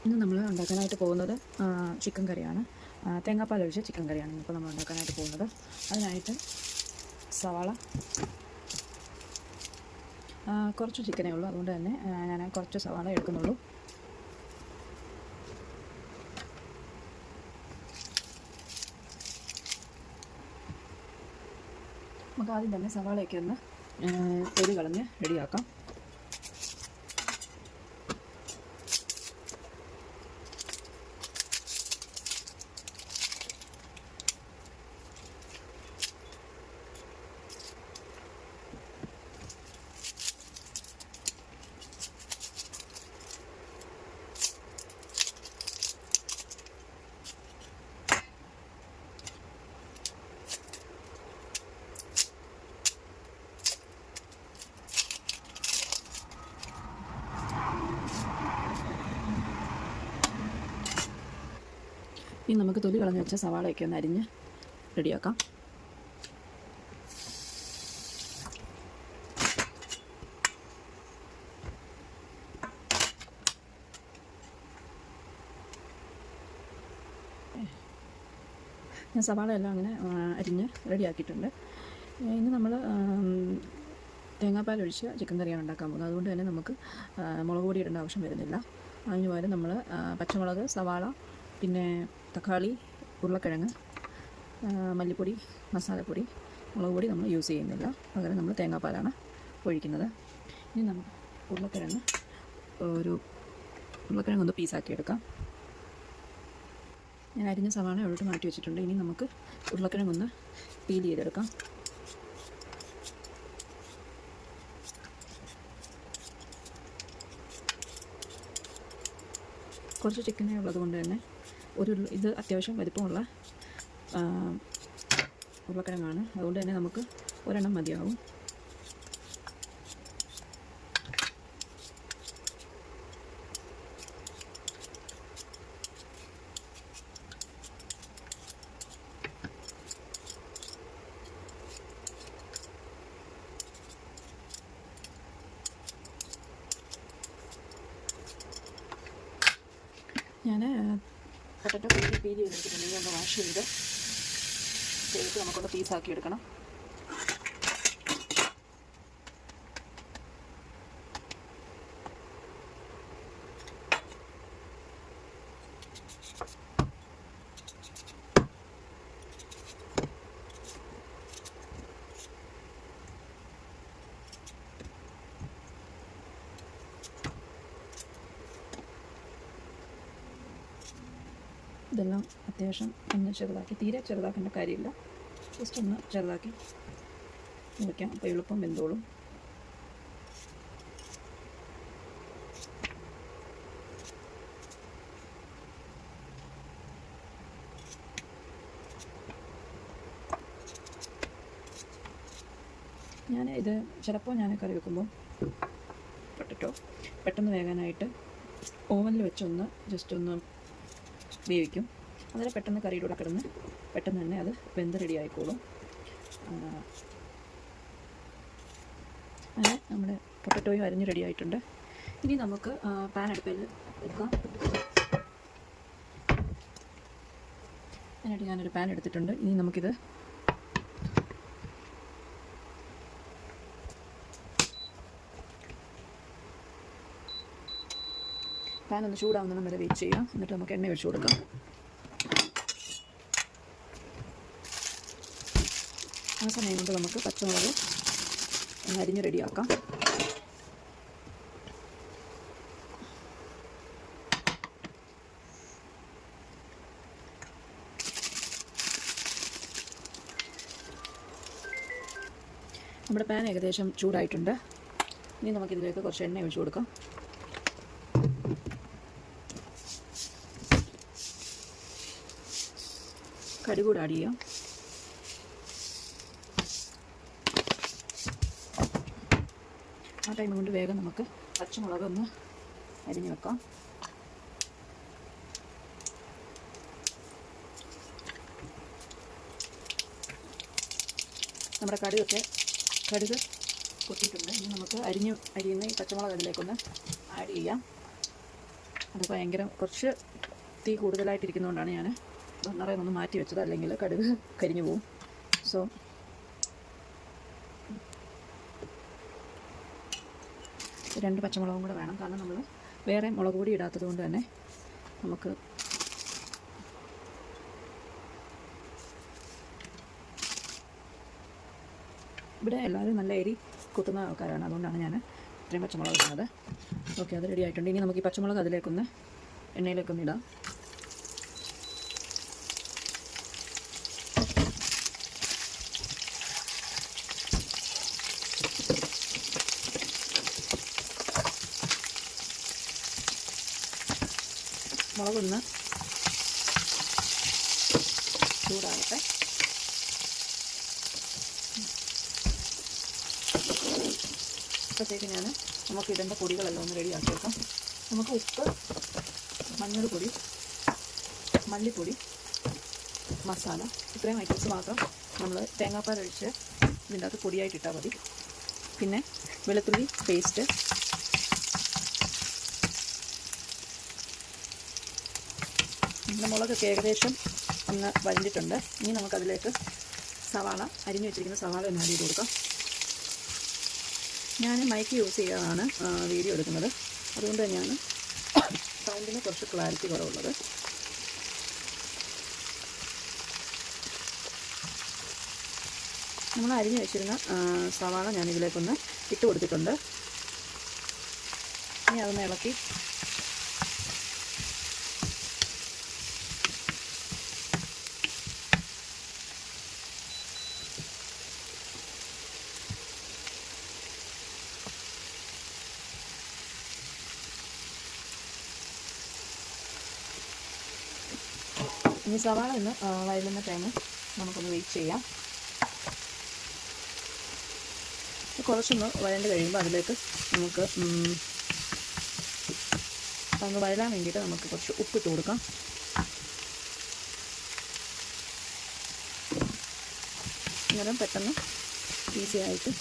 ഇന്ന് നമ്മൾ ഉണ്ടാക്കാനായിട്ട് പോകുന്നത് ചിക്കൻ കറിയാണ്. തേങ്ങാപ്പാൽ ഒഴിച്ച ചിക്കൻ കറിയാണ് ഇപ്പോൾ നമ്മൾ ഉണ്ടാക്കാനായിട്ട് പോകുന്നത്. അതിനായിട്ട് സവാള, കുറച്ച് ചിക്കനേ ഉള്ളൂ, അതുകൊണ്ട് തന്നെ ഞാൻ കുറച്ച് സവാള എടുക്കുന്നുള്ളൂ. നമുക്ക് ആദ്യം തന്നെ സവാളയൊക്കെ ഒന്ന് തൊലി കളഞ്ഞ് റെഡിയാക്കാം. ഇനി നമുക്ക് തൊലി കളഞ്ഞ് വെച്ച സവാളയൊക്കെ ഒന്ന് അരിഞ്ഞ് റെഡിയാക്കാം. ഞാൻ സവാളയെല്ലാം അങ്ങനെ അരിഞ്ഞ് റെഡിയാക്കിയിട്ടുണ്ട്. ഇനി നമ്മൾ തേങ്ങാപ്പാൽ ഒഴിച്ച് ചിക്കൻ കറിയാണ് ഉണ്ടാക്കാൻ പോകുന്നത്. അതുകൊണ്ട് തന്നെ നമുക്ക് മുളക് പൊടി ഇടേണ്ട ആവശ്യം വരുന്നില്ല. അതിന് പകരം നമ്മൾ പച്ചമുളക്, സവാള, പിന്നെ തക്കാളി, ഉരുളക്കിഴങ്ങ്, മല്ലിപ്പൊടി, മസാലപ്പൊടി, മുളക് പൊടി നമ്മൾ യൂസ് ചെയ്യുന്നില്ല. പകരം നമ്മൾ തേങ്ങാപ്പാലാണ് ഒഴിക്കുന്നത്. ഇനി നമുക്ക് ഉരുളക്കിഴങ്ങ് ഒന്ന് പീസാക്കി എടുക്കാം. ഞാൻ അരിഞ്ഞ സവാള ഒഴിട്ട് മാറ്റി വെച്ചിട്ടുണ്ട്. ഇനി നമുക്ക് ഉരുളക്കിഴങ്ങൊന്ന് പീൽ ചെയ്തെടുക്കാം. കുറച്ച് ചിക്കനേ ഉള്ളത് കൊണ്ട് തന്നെ ഇത് അത്യാവശ്യം വലിപ്പമുള്ള ഉരുളക്കിഴങ്ങാണ്. അതുകൊണ്ട് തന്നെ നമുക്ക് ഒരെണ്ണം മതിയാവും. ഞാൻ പൊട്ടറ്റോ പീൽ ചെയ്തെടുത്തിട്ടുണ്ടെങ്കിൽ ഒന്ന് വാഷ് ചെയ്ത് നമുക്കൊന്ന് പീസാക്കി എടുക്കണം. ഇതെല്ലാം അത്യാവശ്യം ഒന്ന് ചെറുതാക്കി, തീരെ ചെറുതാക്കേണ്ട കാര്യമില്ല, ജസ്റ്റ് ഒന്ന് ചെറുതാക്കി മുറിക്കാം. അപ്പോൾ എളുപ്പം വെന്തോളും. ഇത് ചിലപ്പോൾ ഞാൻ കറി വെക്കുമ്പോൾ പൊട്ടറ്റോ പെട്ടെന്ന് വേകാനായിട്ട് ഓവനിൽ വെച്ചൊന്ന് ജസ്റ്റ് ഒന്ന് വേവിക്കും. അതിൽ പെട്ടെന്ന് കറിയുടെ കൂടെ കിടന്ന് പെട്ടെന്ന് തന്നെ അത് വെന്ത് റെഡി ആയിക്കോളും. അങ്ങനെ നമ്മുടെ പൊട്ടറ്റോയും അരിഞ്ഞ് റെഡി ആയിട്ടുണ്ട്. ഇനി നമുക്ക് പാൻ അടുപ്പിൽ വെക്കാം. അതിനായിട്ട് ഞാനൊരു പാൻ എടുത്തിട്ടുണ്ട്. ഇനി നമുക്കിത് പാൻ ഒന്ന് ചൂടാവുന്ന വരെ വെയിറ്റ് ചെയ്യാം. എന്നിട്ട് നമുക്ക് എണ്ണ ഒഴിച്ചു കൊടുക്കാം. ആ സമയം കൊണ്ട് നമുക്ക് പച്ചമുളക് ഒന്ന് അരിഞ്ഞ് റെഡിയാക്കാം. നമ്മുടെ പാൻ ഏകദേശം ചൂടായിട്ടുണ്ട്. ഇനി നമുക്കിതിലേക്ക് കുറച്ച് എണ്ണ ഒഴിച്ചു കൊടുക്കാം. കടുക് കൂടെ ആഡ് ചെയ്യാം. ആ ടൈം കൊണ്ട് വേഗം നമുക്ക് പച്ചമുളക് ഒന്ന് അരിഞ്ഞ് വെക്കാം. നമ്മുടെ കടുക് പൊട്ടിയിട്ടുണ്ട്. ഇനി നമുക്ക് അരിയുന്ന ഈ പച്ചമുളക് അതിലേക്കൊന്ന് ആഡ് ചെയ്യാം. അത് ഭയങ്കര കുറച്ച് തീ കൂടുതലായിട്ടിരിക്കുന്നതുകൊണ്ടാണ് ഞാൻ ബർണറെ ഒന്ന് മാറ്റി വെച്ചത്, അല്ലെങ്കിൽ കടുക് കരിഞ്ഞു പോവും. സോ രണ്ട് പച്ചമുളകും കൂടെ വേണം, കാരണം നമ്മൾ വേറെ മുളക് പൊടി ഇടാത്തത് കൊണ്ട് തന്നെ നമുക്ക് ഇവിടെ എല്ലാവരും നല്ല എരി കുത്തുന്ന ആൾക്കാരാണ്, അതുകൊണ്ടാണ് ഞാൻ ഇത്രയും പച്ചമുളക് ഇടുന്നത്. ഓക്കെ, അത് റെഡി ആയിട്ടുണ്ട്. ഇനി നമുക്ക് ഈ പച്ചമുളക് അതിലേക്കൊന്ന് എണ്ണയിലേക്കൊന്ന് ഇടാം. മുളകൊന്ന് ചൂടാകട്ടെ. അപ്പോഴത്തേക്ക് നമുക്ക് ഇടേണ്ട പൊടികളെല്ലാം ഒന്ന് റെഡിയാക്കി വെക്കാം. നമുക്ക് ഉപ്പ്, മഞ്ഞൾപ്പൊടി, മല്ലിപ്പൊടി, മസാല, ഇത്രയും ഐറ്റംസ് മാത്രം നമ്മൾ തേങ്ങാപ്പാലൊഴിച്ച് ഇതിൻ്റെ അകത്ത് പൊടിയായിട്ട് ഇട്ടാൽ മതി. പിന്നെ വെളുത്തുള്ളി പേസ്റ്റ്, മുളകൊക്കെ ഏകദേശം ഒന്ന് വഴഞ്ഞിട്ടുണ്ട്. ഇനി നമുക്കതിലേക്ക് സവാള, അരിഞ്ഞു വെച്ചിരിക്കുന്ന സവാള ഒന്ന് ആഡ് ചെയ്ത് കൊടുക്കാം. ഞാൻ മൈക്ക് യൂസ് ചെയ്യാതാണ് വീഡിയോ എടുക്കുന്നത്, അതുകൊണ്ട് തന്നെയാണ് സൗണ്ടിന് കുറച്ച് ക്ലാരിറ്റി കുറവുള്ളത്. നമ്മൾ അരിഞ്ഞു വെച്ചിരുന്ന സവാള ഞാനിതിലേക്കൊന്ന് ഇട്ട് കൊടുത്തിട്ടുണ്ട്. ഇനി അതൊന്ന് ഇളക്കി ഇനി സവാള ഒന്ന് വഴലുന്ന ടൈം നമുക്കൊന്ന് വെയിറ്റ് ചെയ്യാം. കുറച്ചൊന്ന് വഴണ്ട് കഴിയുമ്പോൾ അതിലേക്ക് നമുക്ക് ഒന്ന് വഴലാൻ വേണ്ടിയിട്ട് നമുക്ക് കുറച്ച് ഉപ്പിട്ട് കൊടുക്കാം. അന്നേരം പെട്ടെന്ന് ഈസി ആയിട്ട്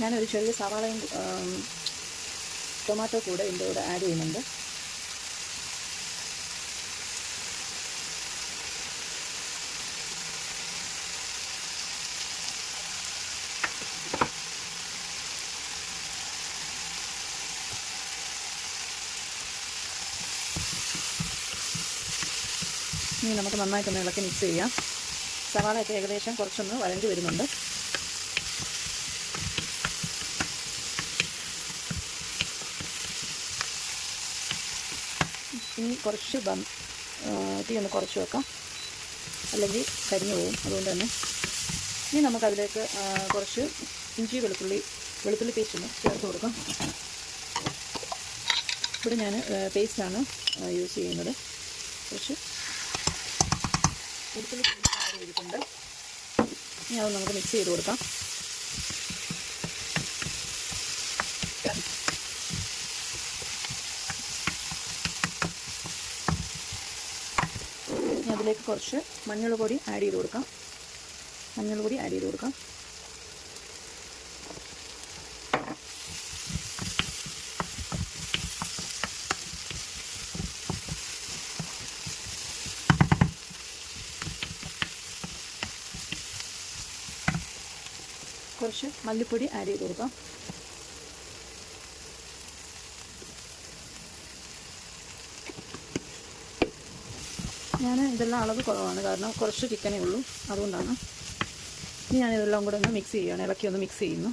ഞാനൊരു ചെറിയ സവാളയും ടൊമാറ്റോ കൂടെ ഇതിൻ്റെ കൂടെ ആഡ് ചെയ്യുന്നുണ്ട്. ഇനി നമുക്ക് നന്നായിട്ടൊന്ന് ഇളക്കി മിക്സ് ചെയ്യാം. സവാളയൊക്കെ ഏകദേശം കുറച്ചൊന്ന് വഴണ്ടി വരുന്നുണ്ട്. ഇനി കുറച്ച് തീ ഒന്ന് കുറച്ച് വെക്കാം, അല്ലെങ്കിൽ കരിഞ്ഞു പോകും. അതുകൊണ്ട് തന്നെ ഇനി നമുക്കതിലേക്ക് കുറച്ച് ഇഞ്ചി വെളുത്തുള്ളി പേസ്റ്റ് ഒന്ന് ചേർത്ത് കൊടുക്കാം. ഇവിടെ ഞാൻ പേസ്റ്റാണ് യൂസ് ചെയ്യുന്നത്. കുറച്ച് വെളുത്തുള്ളി പേസ്റ്റ് ആഡ് ചെയ്തിട്ടുണ്ട്. ഇനി അത് നമുക്ക് മിക്സ് ചെയ്ത് കൊടുക്കാം. അതിലേക്ക് കുറച്ച് മഞ്ഞൾപ്പൊടി ആഡ് ചെയ്ത് കൊടുക്കാം. കുറച്ച് മല്ലിപ്പൊടി ആഡ് ചെയ്ത് കൊടുക്കാം. ഞാൻ ഇതെല്ലാം അളവ് കുറവാണ്, കാരണം കുറച്ച് ചിക്കനേ ഉള്ളൂ, അതുകൊണ്ടാണ്. ഇനി ഞാനിതെല്ലാം കൂടെ ഒന്ന് മിക്സ് ചെയ്യുകയാണ്, ഇളക്കി ഒന്ന് മിക്സ് ചെയ്യുന്നു.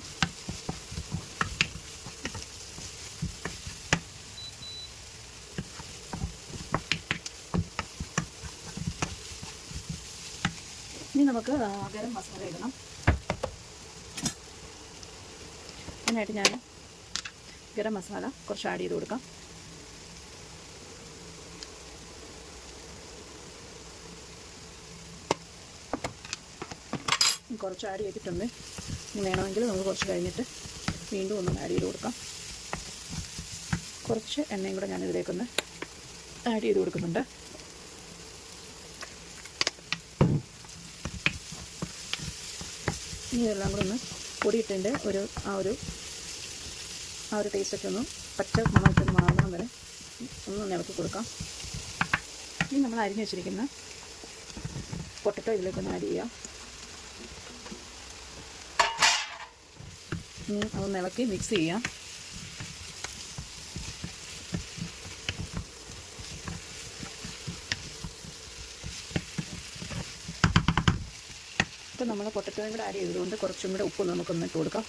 ഇനി നമുക്ക് ഗരം മസാല ഇടണം. അതിനായിട്ട് ഞാൻ ഗരം മസാല കുറച്ച് ആഡ് ചെയ്ത് കൊടുക്കാം. കുറച്ച് ആഡ് ചെയ്തിട്ടുണ്ട്. ഇനി വേണമെങ്കിൽ നമുക്ക് കുറച്ച് കഴിഞ്ഞിട്ട് വീണ്ടും ഒന്ന് ആഡ് ചെയ്ത് കൊടുക്കാം. കുറച്ച് എണ്ണയും കൂടെ ഞാനിതിലേക്കൊന്ന് ആഡ് ചെയ്ത് കൊടുക്കുന്നുണ്ട്. ഇനി ഇതെല്ലാം കൂടെ ഒന്ന് പൊടിയിട്ടതിൻ്റെ ആ ഒരു ടേസ്റ്റൊക്കെ ഒന്ന് പച്ച മണമൊക്കെ ഒന്ന് മാറണം വരെ ഒന്ന് ഇളക്കി കൊടുക്കാം. ഇനി നമ്മൾ അരിഞ്ഞ് വെച്ചിരിക്കുന്ന പൊട്ടറ്റോ ഇതിലേക്കൊന്ന് ആഡ് ചെയ്യാം. ഇനി അതൊന്ന് ഇളക്കി മിക്സ് ചെയ്യാം. ഇപ്പോൾ നമ്മൾ പൊട്ടറ്റോയും കൂടെ ആഡ് ചെയ്തതുകൊണ്ട് കുറച്ചും കൂടെ ഉപ്പ് നമുക്കൊന്ന് ഇട്ട് കൊടുക്കാം.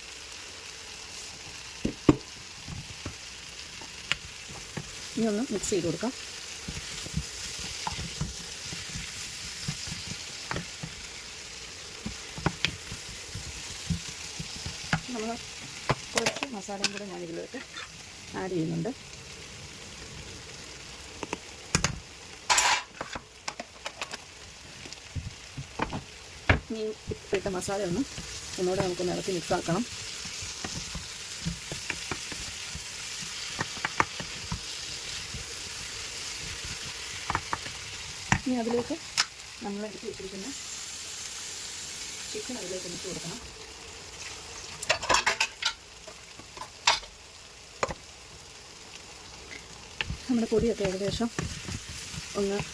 ഇനി ഒന്ന് മിക്സ് ചെയ്ത് കൊടുക്കാം. നമ്മൾ കുറച്ച് മസാലയും കൂടെ ഞാനിതിലേക്ക് ആഡ് ചെയ്യുന്നുണ്ട്. ഇനി ഇട്ട മസാല ഒന്നുകൂടെ നമുക്കൊന്ന് ഇളക്കി മിക്സ് ആക്കണം. ഇനി അതിലേക്ക് നമ്മൾ എടുത്ത് വെച്ചിരിക്കുന്ന ചിക്കൻ അതിലേക്ക് ഇട്ട് കൊടുക്കണം. നമ്മുടെ പൊടിയൊക്കെ ഏകദേശം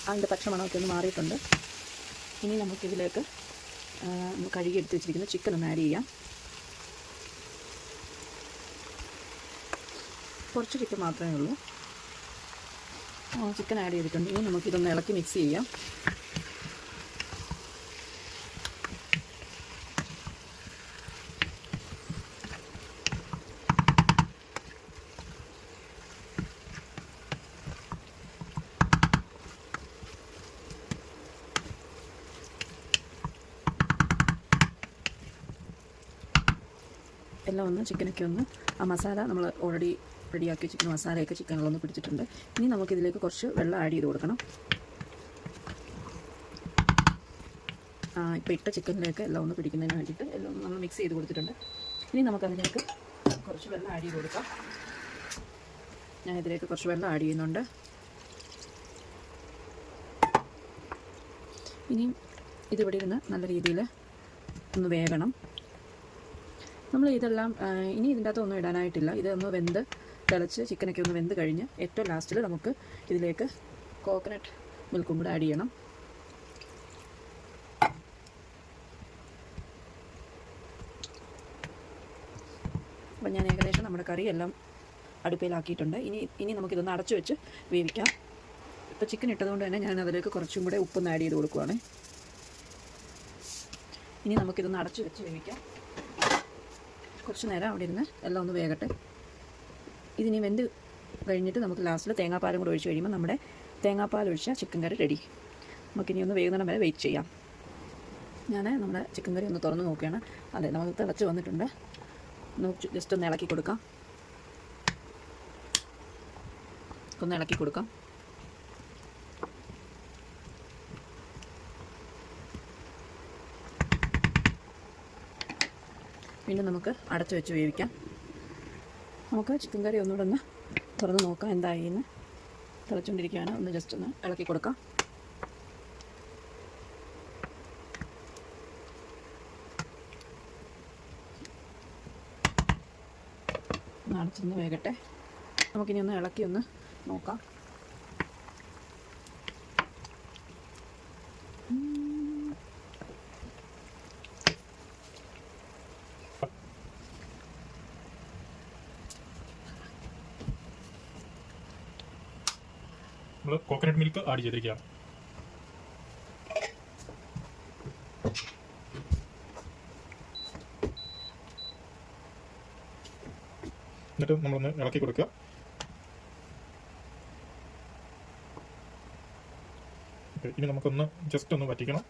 അതിൻ്റെ പച്ചമണമൊക്കെ ഒന്ന് മാറിയിട്ടുണ്ട്. ഇനി നമുക്കിതിലേക്ക് കഴുകി എടുത്ത് വെച്ചിരിക്കുന്ന ചിക്കൻ ഒന്ന് ആഡ് ചെയ്യാം. കുറച്ച് ചിക്കൻ മാത്രമേ ഉള്ളൂ. ചിക്കൻ ആഡ് ചെയ്തിട്ടുണ്ട്. ഇനി നമുക്കിതൊന്ന് ഇളക്കി മിക്സ് ചെയ്യാം. എല്ലാം ഒന്ന് ചിക്കനൊക്കെ ഒന്ന് ആ മസാല നമ്മൾ ഓൾറെഡി റെഡിയാക്കി വെച്ചിരിക്കുന്ന മസാലയൊക്കെ ചിക്കനിലൊന്ന് പിടിച്ചിട്ടുണ്ട്. ഇനി നമുക്കിതിലേക്ക് കുറച്ച് വെള്ളം ആഡ് ചെയ്ത് കൊടുക്കണം. ഇപ്പോൾ ഇട്ട ചിക്കനിലേക്ക് എല്ലാം ഒന്ന് പിടിക്കുന്നതിന് വേണ്ടിയിട്ട് എല്ലാം ഒന്ന് നമ്മൾ മിക്സ് ചെയ്ത് കൊടുത്തിട്ടുണ്ട്. ഇനി നമുക്കതിലേക്ക് കുറച്ച് വെള്ളം ആഡ് ചെയ്ത് കൊടുക്കാം. ഞാൻ ഇതിലേക്ക് കുറച്ച് വെള്ളം ആഡ് ചെയ്യുന്നുണ്ട്. ഇനിയും ഇതിവിടെ ഇരുന്ന് നല്ല രീതിയിൽ ഒന്ന് വേകണം. നമ്മൾ ഇതെല്ലാം ഇനി ഇതിൻ്റെ അകത്ത് ഒന്നും ഇടാനായിട്ടില്ല. ഇതൊന്ന് വെന്ത് തിളച്ച് ചിക്കനൊക്കെ ഒന്ന് വെന്ത് കഴിഞ്ഞ് ഏറ്റവും ലാസ്റ്റിൽ നമുക്ക് ഇതിലേക്ക് കോക്കനട്ട് മിൽക്കും കൂടെ ആഡ് ചെയ്യണം. അപ്പം ഞാൻ ഏകദേശം നമ്മുടെ കറിയെല്ലാം അടുപ്പിലാക്കിയിട്ടുണ്ട്. ഇനി നമുക്കിതൊന്ന് അടച്ചു വെച്ച് വേവിക്കാം. ഇപ്പോൾ ചിക്കൻ ഇട്ടതുകൊണ്ട് തന്നെ ഞാൻ അതിലേക്ക് കുറച്ചും കൂടെ ഉപ്പൊന്ന് ആഡ് ചെയ്ത് കൊടുക്കുവാണ്. ഇനി നമുക്കിതൊന്ന് അടച്ചു വെച്ച് വേവിക്കാം. കുറച്ച് നേരം അവിടെ ഇരുന്ന് എല്ലാം ഒന്ന് വേകട്ടെ. ഇതിനി വെന്ത് കഴിഞ്ഞിട്ട് നമുക്ക് ലാസ്റ്റിൽ തേങ്ങാപ്പാലും കൂടെ ഒഴിച്ച് കഴിയുമ്പോൾ നമ്മുടെ തേങ്ങാപ്പാൽ ഒഴിച്ച ചിക്കൻ കറി റെഡി. നമുക്കിനി ഒന്ന് വേകുന്നിടം വരെ വെയിറ്റ് ചെയ്യാം. ഞാൻ നമ്മുടെ ചിക്കൻ കറി ഒന്ന് തുറന്ന് നോക്കുകയാണ്. അതെ, നമുക്ക് തിളച്ച് വന്നിട്ടുണ്ട്. നമുക്ക് ജസ്റ്റ് ഒന്ന് ഇളക്കി കൊടുക്കാം. ഒന്ന് ഇളക്കി കൊടുക്കാം. വീണ്ടും നമുക്ക് അടച്ചു വെച്ച് വേവിക്കാം. നമുക്ക് ചിക്കൻ കറി ഒന്നുകൂടെ ഒന്ന് തുറന്ന് നോക്കാം എന്തായിന്ന്. തിളച്ചുകൊണ്ടിരിക്കുകയാണ്. ഒന്ന് ജസ്റ്റ് ഒന്ന് ഇളക്കി കൊടുക്കാം. ഒന്ന് അടച്ചൊന്ന് വേകട്ടെ. നമുക്കിനി ഒന്ന് ഇളക്കി ഒന്ന് നോക്കാം. നമ്മൾ കോക്കനട്ട് മിൽക്ക് ആഡ് ചെയ്തിരിക്കുകയാണ്. എന്നിട്ട് നമ്മളൊന്ന് ഇളക്കി കൊടുക്കുക. ഇനി നമുക്കൊന്ന് ജസ്റ്റ് ഒന്ന് വറ്റിക്കണം.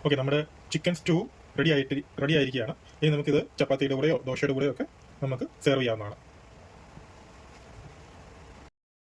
ഓക്കെ, നമ്മുടെ ചിക്കൻ സ്റ്റൂ റെഡി ആയിരിക്കുകയാണ്. ഇനി നമുക്കിത് ചപ്പാത്തിയുടെ കൂടെയോ ദോശയുടെ കൂടെയോ ഒക്കെ നമുക്ക് സെർവ് ചെയ്യാവുന്നതാണ്.